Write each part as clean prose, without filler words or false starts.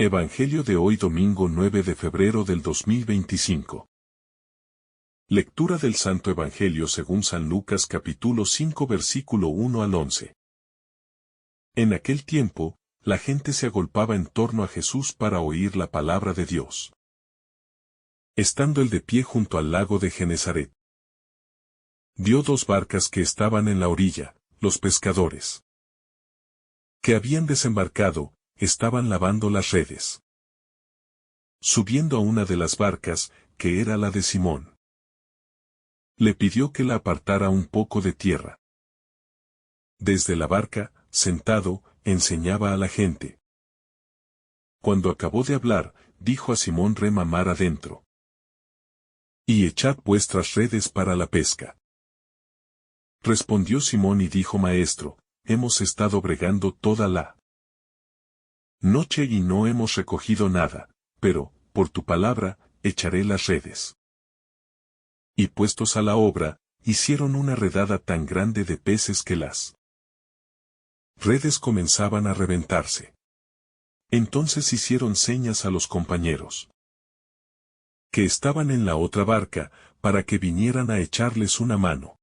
Evangelio de hoy domingo 9 de febrero del 2025. Lectura del Santo Evangelio según San Lucas capítulo 5 versículo 1 al 11. En aquel tiempo, la gente se agolpaba en torno a Jesús para oír la palabra de Dios. Estando él de pie junto al lago de Genesaret, vio dos barcas que estaban en la orilla, los pescadores, que habían desembarcado, estaban lavando las redes. Subiendo a una de las barcas, que era la de Simón, le pidió que la apartara un poco de tierra. Desde la barca, sentado, enseñaba a la gente. Cuando acabó de hablar, dijo a Simón: rema mar adentro, y echad vuestras redes para la pesca. Respondió Simón y dijo: Maestro, hemos estado bregando toda la noche y no hemos recogido nada, pero, por tu palabra, echaré las redes. Y puestos a la obra, hicieron una redada tan grande de peces que las redes comenzaban a reventarse. Entonces hicieron señas a los compañeros que estaban en la otra barca, para que vinieran a echarles una mano.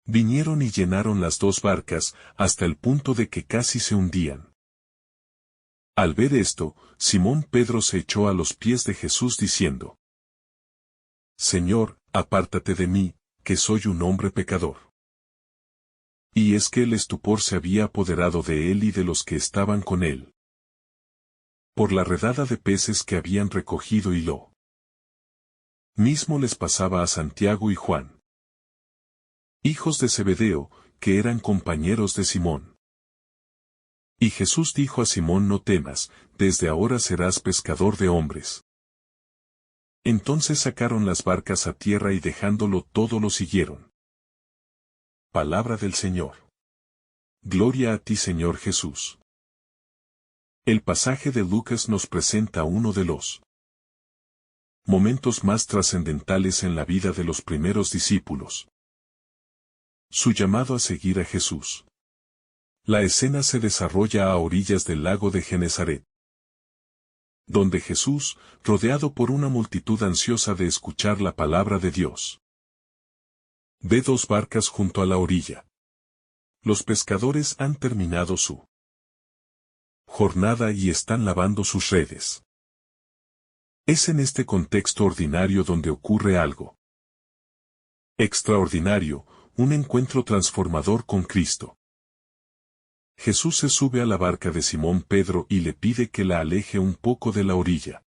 Vinieron y llenaron las dos barcas, hasta el punto de que casi se hundían. Al ver esto, Simón Pedro se echó a los pies de Jesús diciendo: Señor, apártate de mí, que soy un hombre pecador. Y es que el estupor se había apoderado de él y de los que estaban con él, por la redada de peces que habían recogido, y lo mismo les pasaba a Santiago y Juan, hijos de Zebedeo, que eran compañeros de Simón. Y Jesús dijo a Simón: no temas, desde ahora serás pescador de hombres. Entonces sacaron las barcas a tierra y dejándolo todo lo siguieron. Palabra del Señor. Gloria a ti, Señor Jesús. El pasaje de Lucas nos presenta uno de los momentos más trascendentales en la vida de los primeros discípulos: su llamado a seguir a Jesús. La escena se desarrolla a orillas del lago de Genesaret, donde Jesús, rodeado por una multitud ansiosa de escuchar la palabra de Dios, ve dos barcas junto a la orilla. Los pescadores han terminado su jornada y están lavando sus redes. Es en este contexto ordinario donde ocurre algo extraordinario, un encuentro transformador con Cristo. Jesús se sube a la barca de Simón Pedro y le pide que la aleje un poco de la orilla.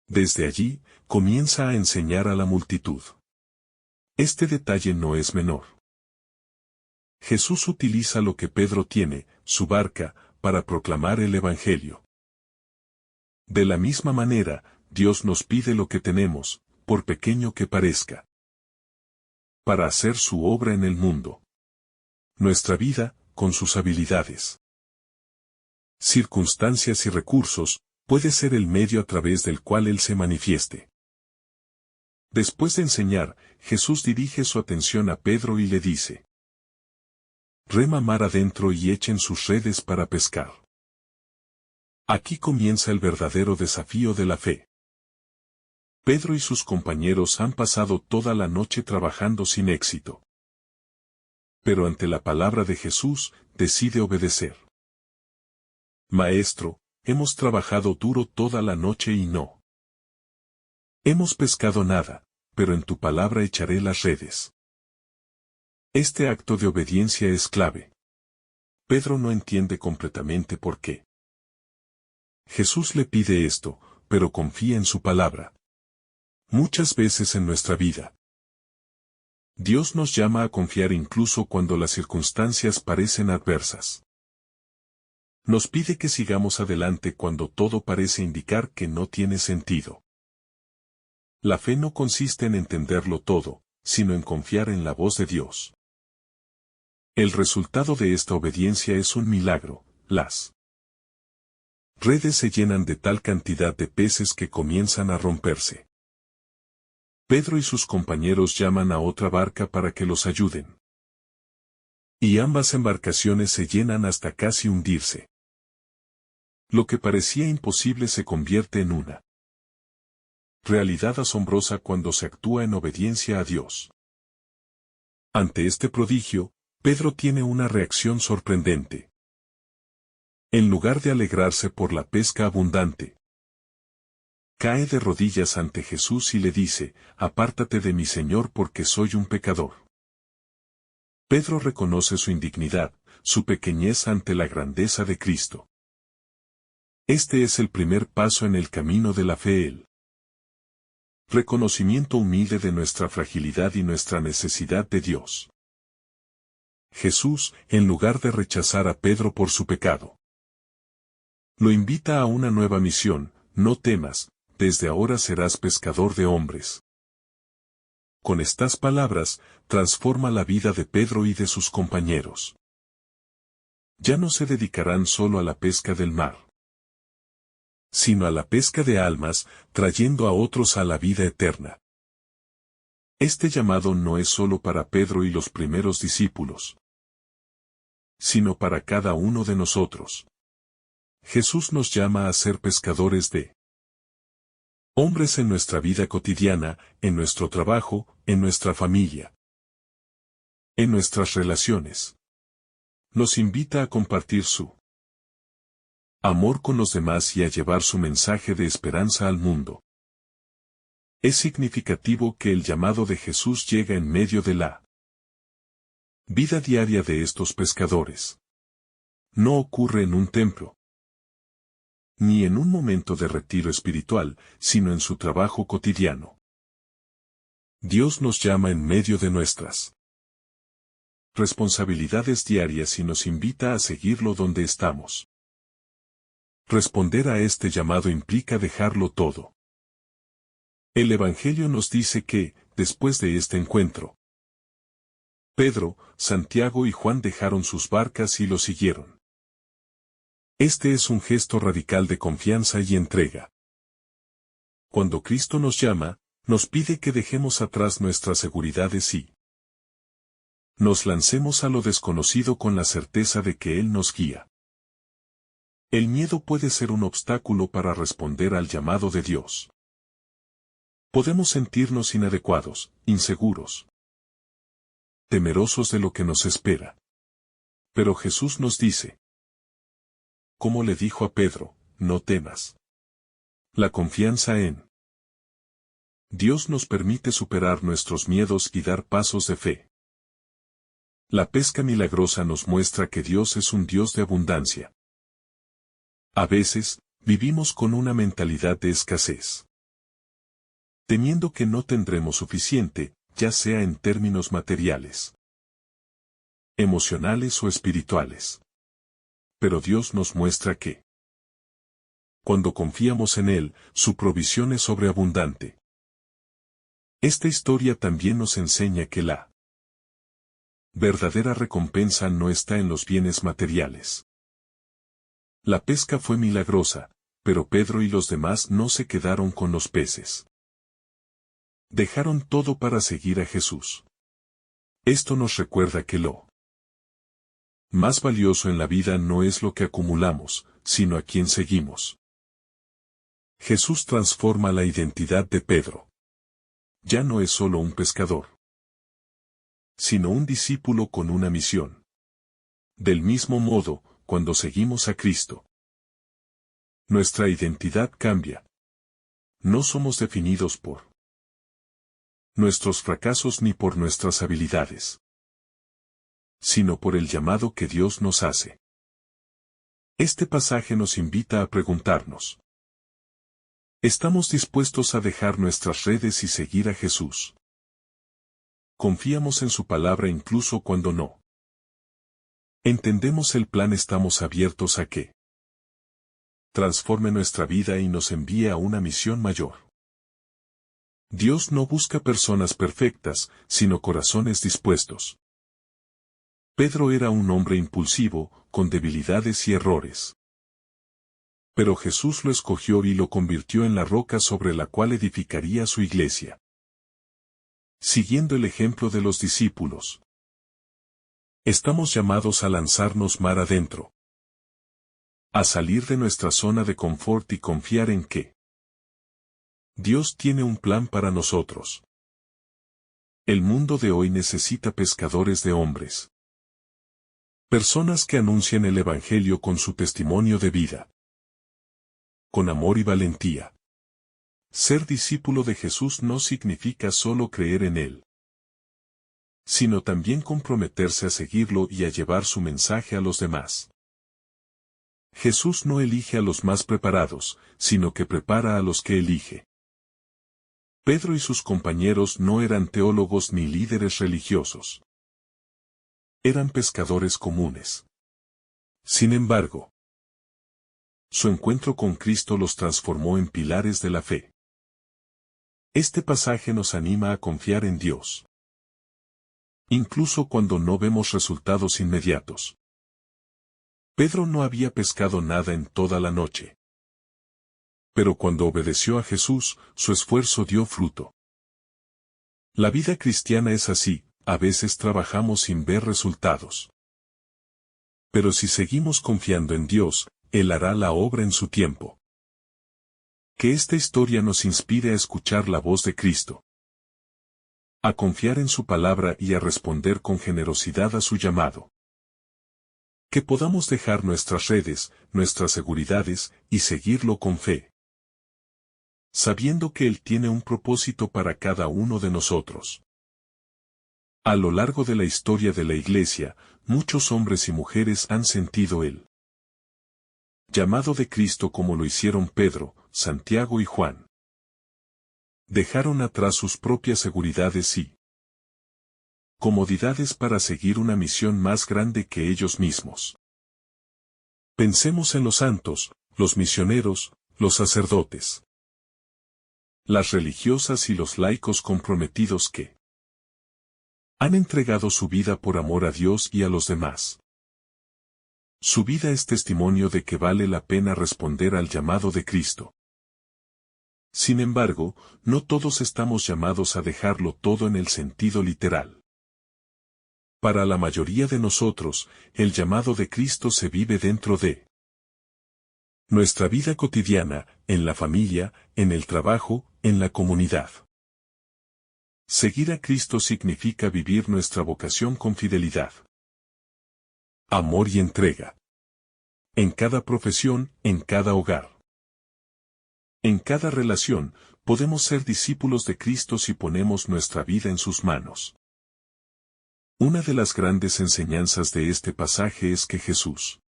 Desde allí, comienza a enseñar a la multitud. Este detalle no es menor. Jesús utiliza lo que Pedro tiene, su barca, para proclamar el Evangelio. De la misma manera, Dios nos pide lo que tenemos, por pequeño que parezca, para hacer su obra en el mundo. Nuestra vida, con sus habilidades, circunstancias y recursos, puede ser el medio a través del cual Él se manifieste. Después de enseñar, Jesús dirige su atención a Pedro y le dice: rema mar adentro y echen sus redes para pescar. Aquí comienza el verdadero desafío de la fe. Pedro y sus compañeros han pasado toda la noche trabajando sin éxito. Pero ante la palabra de Jesús, decide obedecer. Maestro, hemos trabajado duro toda la noche y no hemos pescado nada, pero en tu palabra echaré las redes. Este acto de obediencia es clave. Pedro no entiende completamente por qué Jesús le pide esto, pero confía en su palabra. Muchas veces en nuestra vida, Dios nos llama a confiar incluso cuando las circunstancias parecen adversas. Nos pide que sigamos adelante cuando todo parece indicar que no tiene sentido. La fe no consiste en entenderlo todo, sino en confiar en la voz de Dios. El resultado de esta obediencia es un milagro: las redes se llenan de tal cantidad de peces que comienzan a romperse. Pedro y sus compañeros llaman a otra barca para que los ayuden. Y ambas embarcaciones se llenan hasta casi hundirse. Lo que parecía imposible se convierte en una realidad asombrosa cuando se actúa en obediencia a Dios. Ante este prodigio, Pedro tiene una reacción sorprendente. En lugar de alegrarse por la pesca abundante, cae de rodillas ante Jesús y le dice: «Apártate de mí, Señor, porque soy un pecador». Pedro reconoce su indignidad, su pequeñez ante la grandeza de Cristo. Este es el primer paso en el camino de la fe, el reconocimiento humilde de nuestra fragilidad y nuestra necesidad de Dios. Jesús, en lugar de rechazar a Pedro por su pecado, lo invita a una nueva misión: «No temas, desde ahora serás pescador de hombres». Con estas palabras, transforma la vida de Pedro y de sus compañeros. Ya no se dedicarán solo a la pesca del mar, sino a la pesca de almas, trayendo a otros a la vida eterna. Este llamado no es solo para Pedro y los primeros discípulos, sino para cada uno de nosotros. Jesús nos llama a ser pescadores de hombres en nuestra vida cotidiana, en nuestro trabajo, en nuestra familia, en nuestras relaciones. Nos invita a compartir su amor con los demás y a llevar su mensaje de esperanza al mundo. Es significativo que el llamado de Jesús llega en medio de la vida diaria de estos pescadores. No ocurre en un templo, ni en un momento de retiro espiritual, sino en su trabajo cotidiano. Dios nos llama en medio de nuestras responsabilidades diarias y nos invita a seguirlo donde estamos. Responder a este llamado implica dejarlo todo. El Evangelio nos dice que, después de este encuentro, Pedro, Santiago y Juan dejaron sus barcas y lo siguieron. Este es un gesto radical de confianza y entrega. Cuando Cristo nos llama, nos pide que dejemos atrás nuestras seguridades y nos lancemos a lo desconocido con la certeza de que Él nos guía. El miedo puede ser un obstáculo para responder al llamado de Dios. Podemos sentirnos inadecuados, inseguros, temerosos de lo que nos espera. Pero Jesús nos dice, como le dijo a Pedro: «No temas». La confianza en Dios nos permite superar nuestros miedos y dar pasos de fe. La pesca milagrosa nos muestra que Dios es un Dios de abundancia. A veces, vivimos con una mentalidad de escasez, temiendo que no tendremos suficiente, ya sea en términos materiales, emocionales o espirituales. Pero Dios nos muestra que, cuando confiamos en Él, su provisión es sobreabundante. Esta historia también nos enseña que la verdadera recompensa no está en los bienes materiales. La pesca fue milagrosa, pero Pedro y los demás no se quedaron con los peces. Dejaron todo para seguir a Jesús. Esto nos recuerda que lo más valioso en la vida no es lo que acumulamos, sino a quien seguimos. Jesús transforma la identidad de Pedro. Ya no es solo un pescador, sino un discípulo con una misión. Del mismo modo, cuando seguimos a Cristo, nuestra identidad cambia. No somos definidos por nuestros fracasos ni por nuestras habilidades, sino por el llamado que Dios nos hace. Este pasaje nos invita a preguntarnos: ¿estamos dispuestos a dejar nuestras redes y seguir a Jesús? ¿Confiamos en su palabra incluso cuando no entendemos el plan? ¿Estamos abiertos a que transforme nuestra vida y nos envíe a una misión mayor? Dios no busca personas perfectas, sino corazones dispuestos. Pedro era un hombre impulsivo, con debilidades y errores. Pero Jesús lo escogió y lo convirtió en la roca sobre la cual edificaría su iglesia. Siguiendo el ejemplo de los discípulos, estamos llamados a lanzarnos mar adentro. A salir de nuestra zona de confort y confiar en que Dios tiene un plan para nosotros. El mundo de hoy necesita pescadores de hombres. Personas que anuncian el Evangelio con su testimonio de vida. Con amor y valentía. Ser discípulo de Jesús no significa solo creer en Él, sino también comprometerse a seguirlo y a llevar su mensaje a los demás. Jesús no elige a los más preparados, sino que prepara a los que elige. Pedro y sus compañeros no eran teólogos ni líderes religiosos. Eran pescadores comunes. Sin embargo, su encuentro con Cristo los transformó en pilares de la fe. Este pasaje nos anima a confiar en Dios, incluso cuando no vemos resultados inmediatos. Pedro no había pescado nada en toda la noche. Pero cuando obedeció a Jesús, su esfuerzo dio fruto. La vida cristiana es así, a veces trabajamos sin ver resultados. Pero si seguimos confiando en Dios, Él hará la obra en su tiempo. Que esta historia nos inspire a escuchar la voz de Cristo, a confiar en su palabra y a responder con generosidad a su llamado. Que podamos dejar nuestras redes, nuestras seguridades, y seguirlo con fe, sabiendo que Él tiene un propósito para cada uno de nosotros. A lo largo de la historia de la Iglesia, muchos hombres y mujeres han sentido el llamado de Cristo como lo hicieron Pedro, Santiago y Juan. Dejaron atrás sus propias seguridades y comodidades para seguir una misión más grande que ellos mismos. Pensemos en los santos, los misioneros, los sacerdotes, las religiosas y los laicos comprometidos que han entregado su vida por amor a Dios y a los demás. Su vida es testimonio de que vale la pena responder al llamado de Cristo. Sin embargo, no todos estamos llamados a dejarlo todo en el sentido literal. Para la mayoría de nosotros, el llamado de Cristo se vive dentro de nuestra vida cotidiana, en la familia, en el trabajo, en la comunidad. Seguir a Cristo significa vivir nuestra vocación con fidelidad, amor y entrega. En cada profesión, en cada hogar, en cada relación, podemos ser discípulos de Cristo si ponemos nuestra vida en sus manos. Una de las grandes enseñanzas de este pasaje es que Jesús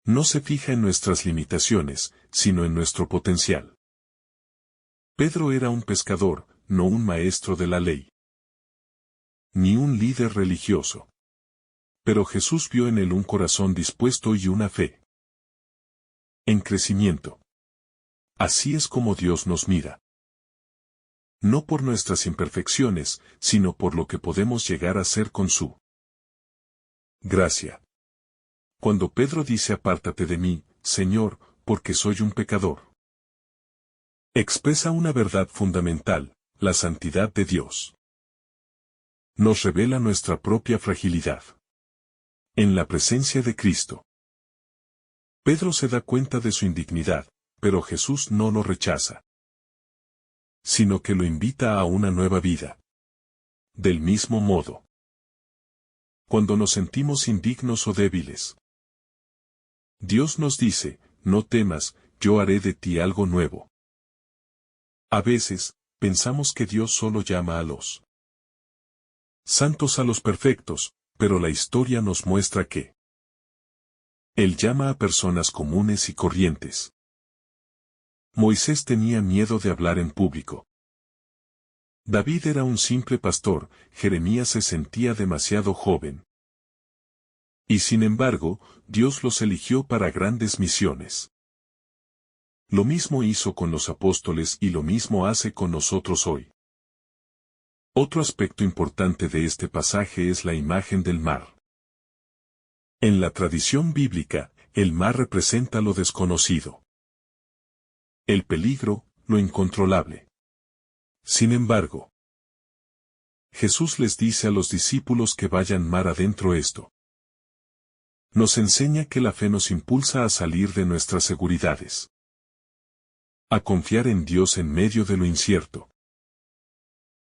no se fija en nuestras limitaciones, sino en nuestro potencial. Pedro era un pescador, no un maestro de la ley, ni un líder religioso. Pero Jesús vio en él un corazón dispuesto y una fe en crecimiento. Así es como Dios nos mira. No por nuestras imperfecciones, sino por lo que podemos llegar a ser con su gracia. Cuando Pedro dice apártate de mí, Señor, porque soy un pecador, expresa una verdad fundamental, la santidad de Dios. Nos revela nuestra propia fragilidad. En la presencia de Cristo, Pedro se da cuenta de su indignidad, pero Jesús no lo rechaza, sino que lo invita a una nueva vida. Del mismo modo, cuando nos sentimos indignos o débiles, Dios nos dice, no temas, yo haré de ti algo nuevo. A veces, pensamos que Dios solo llama a los santos a los perfectos, pero la historia nos muestra que Él llama a personas comunes y corrientes. Moisés tenía miedo de hablar en público. David era un simple pastor, Jeremías se sentía demasiado joven. Y sin embargo, Dios los eligió para grandes misiones. Lo mismo hizo con los apóstoles y lo mismo hace con nosotros hoy. Otro aspecto importante de este pasaje es la imagen del mar. En la tradición bíblica, el mar representa lo desconocido, el peligro, lo incontrolable. Sin embargo, Jesús les dice a los discípulos que vayan mar adentro esto Nos enseña que la fe nos impulsa a salir de nuestras seguridades, a confiar en Dios en medio de lo incierto.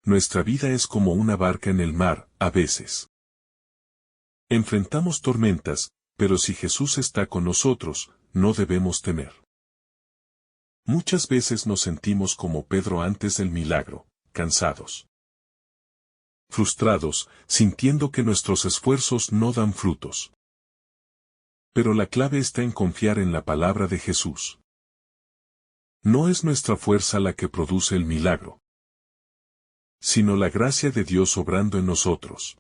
Nuestra vida es como una barca en el mar, a veces. Enfrentamos tormentas, pero si Jesús está con nosotros, no debemos temer. Muchas veces nos sentimos como Pedro antes del milagro, cansados, frustrados, sintiendo que nuestros esfuerzos no dan frutos. Pero la clave está en confiar en la palabra de Jesús. No es nuestra fuerza la que produce el milagro, sino la gracia de Dios obrando en nosotros.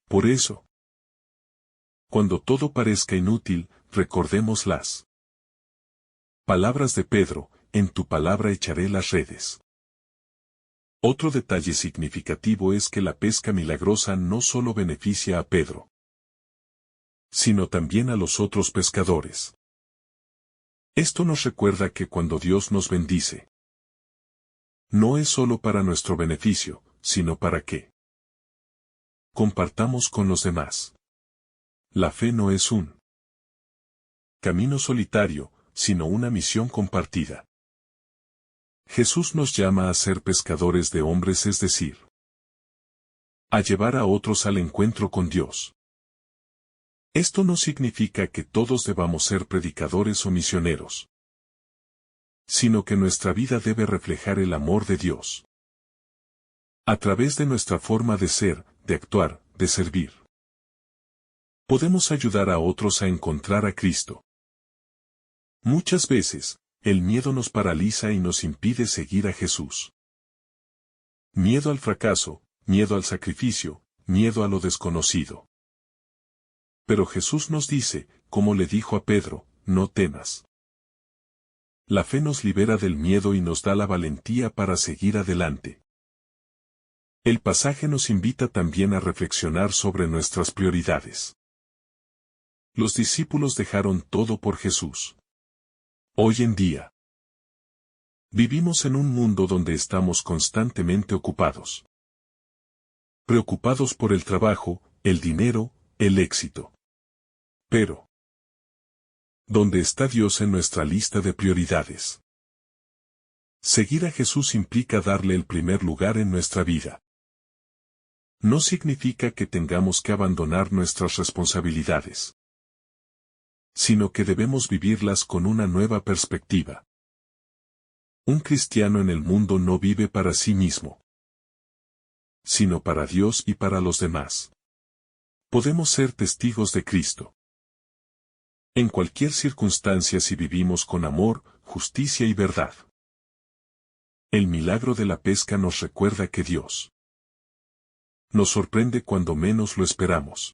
Por eso, cuando todo parezca inútil, recordemos las palabras de Pedro: en tu palabra echaré las redes. Otro detalle significativo es que la pesca milagrosa no solo beneficia a Pedro, sino también a los otros pescadores. Esto nos recuerda que cuando Dios nos bendice, no es solo para nuestro beneficio, sino para que compartamos con los demás. La fe no es un camino solitario, sino una misión compartida. Jesús nos llama a ser pescadores de hombres, es decir, a llevar a otros al encuentro con Dios. Esto no significa que todos debamos ser predicadores o misioneros, sino que nuestra vida debe reflejar el amor de Dios a través de nuestra forma de ser, de actuar, de servir. Podemos ayudar a otros a encontrar a Cristo. Muchas veces, el miedo nos paraliza y nos impide seguir a Jesús. Miedo al fracaso, miedo al sacrificio, miedo a lo desconocido. Pero Jesús nos dice, como le dijo a Pedro: no temas. La fe nos libera del miedo y nos da la valentía para seguir adelante. El pasaje nos invita también a reflexionar sobre nuestras prioridades. Los discípulos dejaron todo por Jesús. Hoy en día, vivimos en un mundo donde estamos constantemente ocupados. Preocupados por el trabajo, el dinero, el éxito. Pero, ¿dónde está Dios en nuestra lista de prioridades? Seguir a Jesús implica darle el primer lugar en nuestra vida. No significa que tengamos que abandonar nuestras responsabilidades, sino que debemos vivirlas con una nueva perspectiva. Un cristiano en el mundo no vive para sí mismo, sino para Dios y para los demás. Podemos ser testigos de Cristo en cualquier circunstancia si vivimos con amor, justicia y verdad. El milagro de la pesca nos recuerda que Dios nos sorprende cuando menos lo esperamos.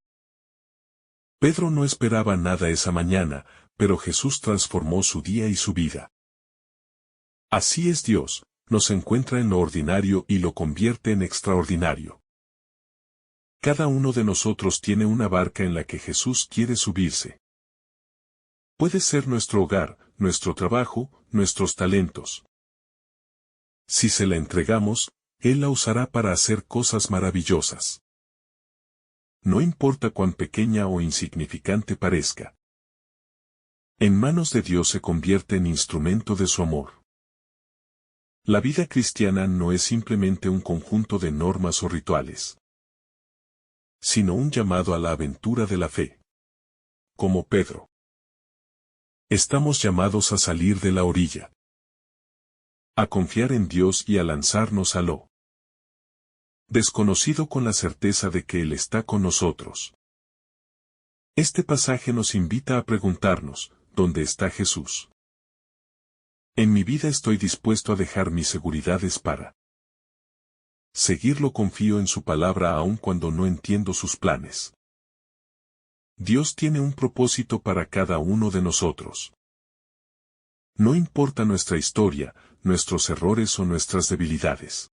Pedro no esperaba nada esa mañana, pero Jesús transformó su día y su vida. Así es Dios, nos encuentra en lo ordinario y lo convierte en extraordinario. Cada uno de nosotros tiene una barca en la que Jesús quiere subirse. Puede ser nuestro hogar, nuestro trabajo, nuestros talentos. Si se la entregamos, Él la usará para hacer cosas maravillosas. No importa cuán pequeña o insignificante parezca. En manos de Dios se convierte en instrumento de su amor. La vida cristiana no es simplemente un conjunto de normas o rituales, sino un llamado a la aventura de la fe. Como Pedro, estamos llamados a salir de la orilla, a confiar en Dios y a lanzarnos a lo desconocido con la certeza de que Él está con nosotros. Este pasaje nos invita a preguntarnos: ¿dónde está Jesús? En mi vida estoy dispuesto a dejar mis seguridades para seguirlo. Confío en su palabra aun cuando no entiendo sus planes. Dios tiene un propósito para cada uno de nosotros. No importa nuestra historia, nuestros errores o nuestras debilidades.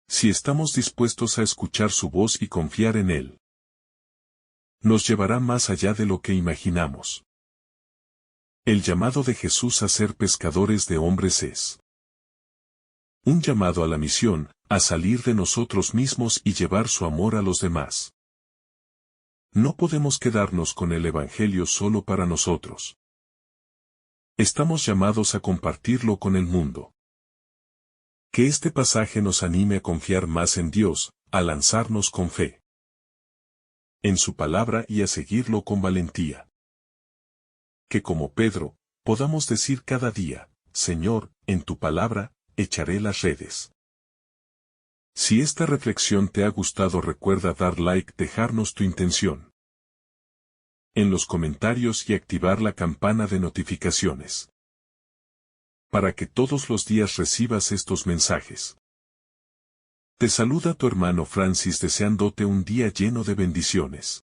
Si estamos dispuestos a escuchar su voz y confiar en Él, nos llevará más allá de lo que imaginamos. El llamado de Jesús a ser pescadores de hombres es un llamado a la misión, a salir de nosotros mismos y llevar su amor a los demás. No podemos quedarnos con el Evangelio solo para nosotros. Estamos llamados a compartirlo con el mundo. Que este pasaje nos anime a confiar más en Dios, a lanzarnos con fe en su palabra y a seguirlo con valentía. Que como Pedro, podamos decir cada día, Señor, en tu palabra, echaré las redes. Si esta reflexión te ha gustado, recuerda dar like, dejarnos tu intención en los comentarios y activar la campana de notificaciones para que todos los días recibas estos mensajes. Te saluda tu hermano Francis deseándote un día lleno de bendiciones.